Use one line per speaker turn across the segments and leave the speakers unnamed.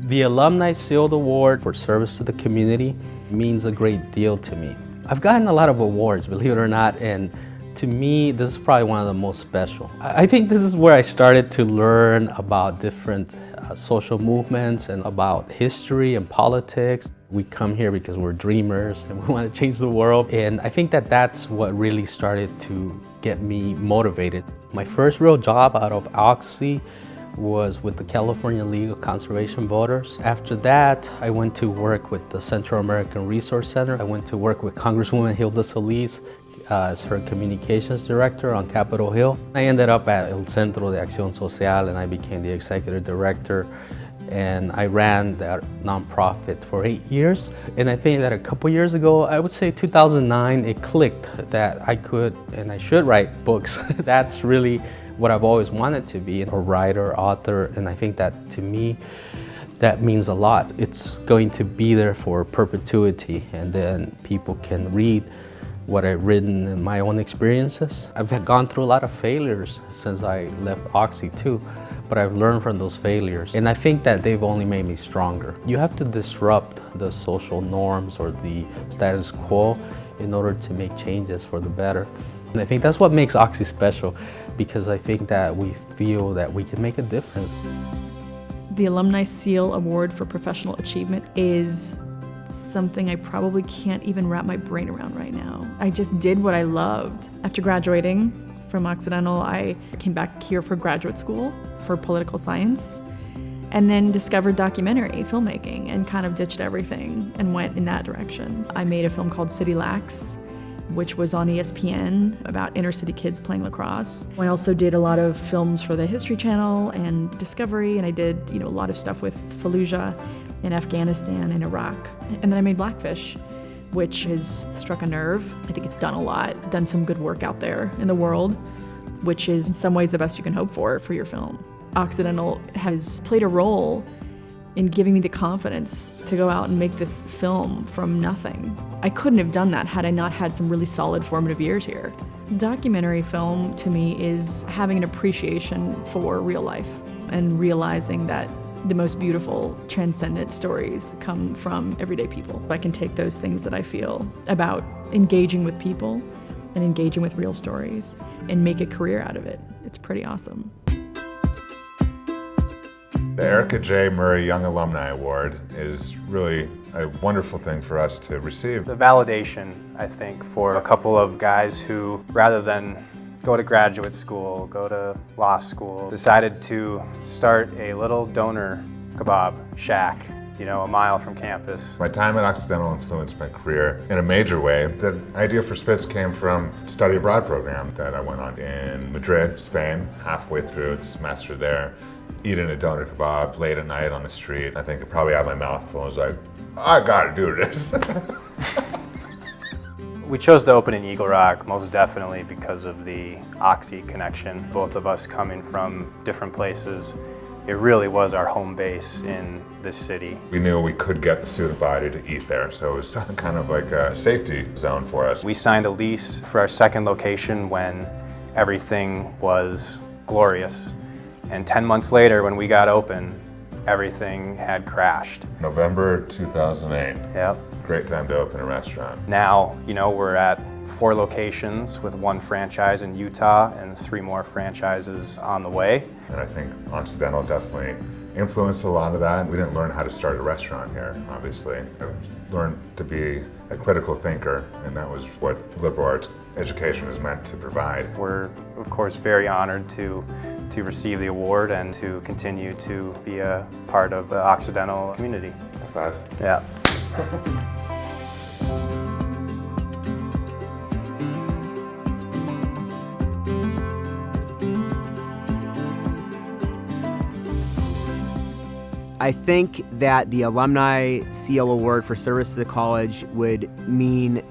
The Alumni CL Award for service to the community means a great deal to me. I've gotten a lot of awards, believe it or not, and to me, this is probably one of the most special. I think this is where I started to learn about different social movements and about history and politics. We come here because we're dreamers and we want to change the world. And I think that that's what really started to get me motivated. My first real job out of Oxy was with the California League of Conservation Voters. After that, I went to work with the Central American Resource Center. I went to work with Congresswoman Hilda Solis as her communications director on Capitol Hill. I ended up at El Centro de Acción Social and I became the executive director, and I ran that nonprofit for 8 years. And I think that a couple years ago, I would say 2009, it clicked that I could and I should write books. That's really what I've always wanted to be, a writer, author, and I think that to me, that means a lot. It's going to be there for perpetuity, and then people can read what I've written in my own experiences. I've gone through a lot of failures since I left Oxy too, but I've learned from those failures. And I think that they've only made me stronger. You have to disrupt the social norms or the status quo in order to make changes for the better. And I think that's what makes Oxy special, because I think that we feel that we can make a difference.
The Alumni CL Award for Professional Achievement is something I probably can't even wrap my brain around right now. I just did what I loved. After graduating from Occidental, I came back here for graduate school for political science, and then discovered documentary filmmaking and kind of ditched everything and went in that direction. I made a film called City Lax, which was on ESPN about inner city kids playing lacrosse. I also did a lot of films for the History Channel and Discovery, and I did a lot of stuff with Fallujah in Afghanistan and Iraq. And then I made Blackfish, which has struck a nerve. I think it's done a lot, done some good work out there in the world, which is in some ways the best you can hope for your film. Occidental has played a role in giving me the confidence to go out and make this film from nothing. I couldn't have done that had I not had some really solid formative years here. Documentary film to me is having an appreciation for real life and realizing that the most beautiful, transcendent stories come from everyday people. I can take those things that I feel about engaging with people and engaging with real stories and make a career out of it. It's pretty awesome.
The Erica J. Murray Young Alumni Award is really a wonderful thing for us to receive.
It's a validation, I think, for a couple of guys who, rather than go to graduate school, go to law school, decided to start a little donor kebab shack, a mile from campus.
My time at Occidental influenced my career in a major way. The idea for Spitz came from a study abroad program that I went on in Madrid, Spain, halfway through the semester there, eating a doner kebab late at night on the street. I think I probably had my mouth full. I was like, I gotta do this.
We chose to open in Eagle Rock most definitely because of the Oxy connection. Both of us coming from different places, it really was our home base in this city.
We knew we could get the student body to eat there, so it was kind of like a safety zone for us.
We signed a lease for our second location when everything was glorious. And 10 months later, when we got open, everything had crashed.
November 2008.
Yep.
Great time to open a restaurant.
Now, we're at 4 locations with 1 franchise in Utah and 3 more franchises on the way.
And I think Occidental definitely influenced a lot of that. We didn't learn how to start a restaurant here, obviously. I learned to be a critical thinker, and that was what liberal arts education is meant to provide.
We're, of course, very honored to receive the award and to continue to be a part of the Occidental community.
High five.
Yeah.
I think that the Alumni CL Award for service to the college would mean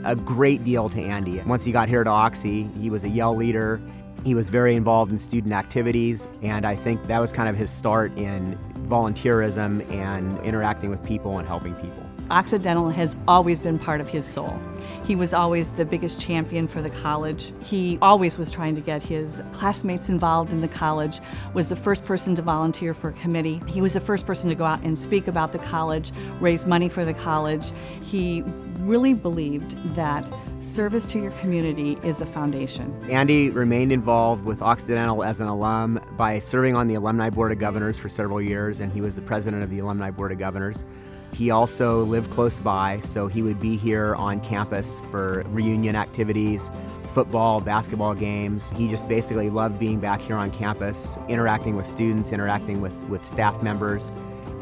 a great deal to Andy. Once he got here to Oxy, he was a Yale leader. He was very involved in student activities, and I think that was kind of his start in volunteerism and interacting with people and helping people.
Occidental has always been part of his soul. He was always the biggest champion for the college. He always was trying to get his classmates involved in the college, was the first person to volunteer for a committee. He was the first person to go out and speak about the college, raise money for the college. He really believed that service to your community is a foundation.
Andy remained involved with Occidental as an alum by serving on the Alumni Board of Governors for several years, and he was the president of the Alumni Board of Governors. He also lived close by, so he would be here on campus for reunion activities, football, basketball games. He just basically loved being back here on campus, interacting with students, interacting with staff members,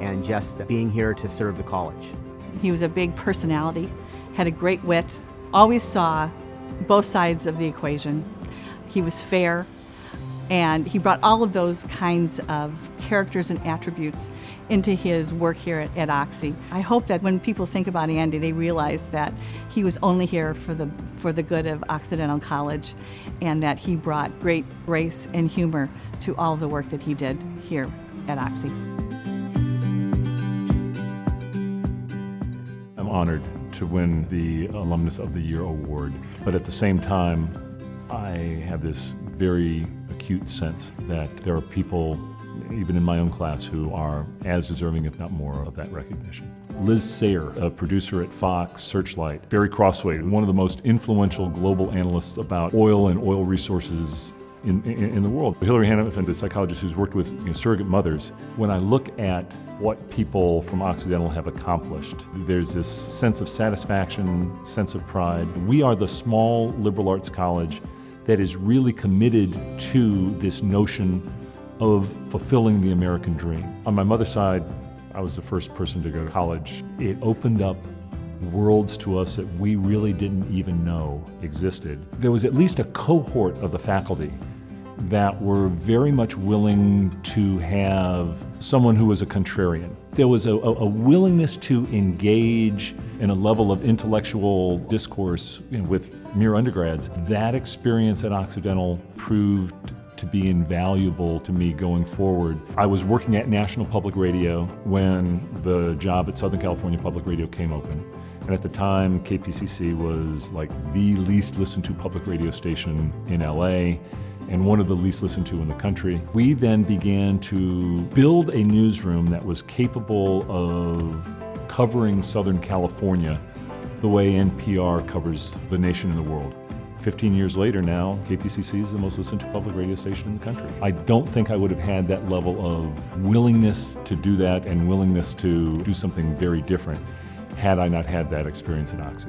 and just being here to serve the college.
He was a big personality, had a great wit, always saw both sides of the equation. He was fair, and he brought all of those kinds of characters and attributes into his work here at Oxy. I hope that when people think about Andy, they realize that he was only here for the good of Occidental College, and that he brought great grace and humor to all the work that he did here at Oxy.
I'm honored to win the Alumnus of the Year award, but at the same time, I have this very acute sense that there are people, even in my own class, who are as deserving, if not more, of that recognition. Liz Sayre, a producer at Fox, Searchlight. Barry Crossway, one of the most influential global analysts about oil and oil resources in the world. Hillary Hannafin, the psychologist who's worked with surrogate mothers. When I look at what people from Occidental have accomplished, there's this sense of satisfaction, sense of pride. We are the small liberal arts college that is really committed to this notion of fulfilling the American dream. On my mother's side, I was the first person to go to college. It opened up worlds to us that we really didn't even know existed. There was at least a cohort of the faculty that were very much willing to have someone who was a contrarian. There was a willingness to engage in a level of intellectual discourse with mere undergrads. That experience at Occidental proved to be invaluable to me going forward. I was working at National Public Radio when the job at Southern California Public Radio came open. And at the time, KPCC was like the least listened to public radio station in LA and one of the least listened to in the country. We then began to build a newsroom that was capable of covering Southern California the way NPR covers the nation and the world. 15 years later now, KPCC is the most listened to public radio station in the country. I don't think I would have had that level of willingness to do that and willingness to do something very different had I not had that experience at Oxy.